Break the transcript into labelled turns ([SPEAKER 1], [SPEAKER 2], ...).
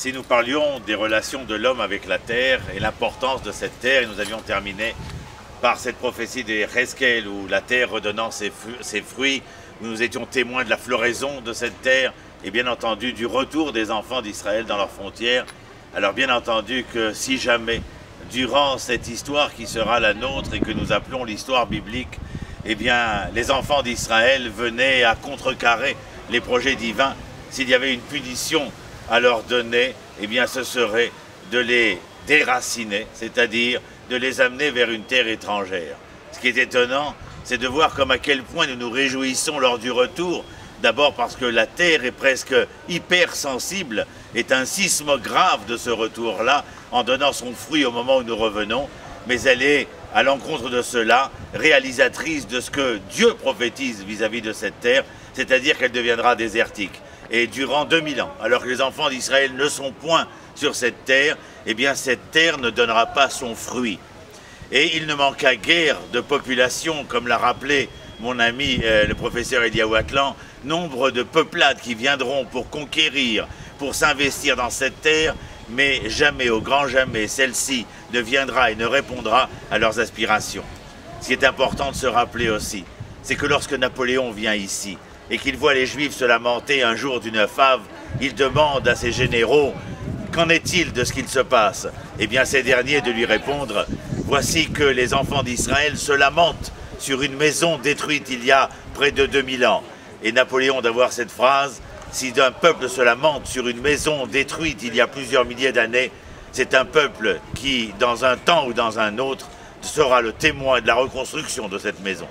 [SPEAKER 1] Si nous parlions des relations de l'homme avec la terre et l'importance de cette terre, et nous avions terminé par cette prophétie des Heskel où la terre redonnant ses fruits, où nous étions témoins de la floraison de cette terre et bien entendu du retour des enfants d'Israël dans leurs frontières. Alors bien entendu que si jamais, durant cette histoire qui sera la nôtre et que nous appelons l'histoire biblique, eh bien les enfants d'Israël venaient à contrecarrer les projets divins, s'il y avait une punition à leur donner, eh bien ce serait de les déraciner, c'est-à-dire de les amener vers une terre étrangère. Ce qui est étonnant, c'est de voir comme à quel point nous nous réjouissons lors du retour. D'abord parce que la terre est presque hypersensible, est un sismographe de ce retour-là, en donnant son fruit au moment où nous revenons, mais elle est, à l'encontre de cela, réalisatrice de ce que Dieu prophétise vis-à-vis de cette terre, c'est-à-dire qu'elle deviendra désertique. Et durant 2000 ans, alors que les enfants d'Israël ne sont point sur cette terre, eh bien cette terre ne donnera pas son fruit. Et il ne manqua guère de population, comme l'a rappelé mon ami le professeur Eliaou Atlan, nombre de peuplades qui viendront pour conquérir, pour s'investir dans cette terre, mais jamais, au grand jamais, celle-ci ne viendra et ne répondra à leurs aspirations. Ce qui est important de se rappeler aussi, c'est que lorsque Napoléon vient ici, et qu'il voit les Juifs se lamenter un jour d'une fave, il demande à ses généraux « Qu'en est-il de ce qu'il se passe ?» Eh bien ces derniers de lui répondre « Voici que les enfants d'Israël se lamentent sur une maison détruite il y a près de 2000 ans. » Et Napoléon d'avoir cette phrase « Si un peuple se lamente sur une maison détruite il y a plusieurs milliers d'années, c'est un peuple qui, dans un temps ou dans un autre, sera le témoin de la reconstruction de cette maison. »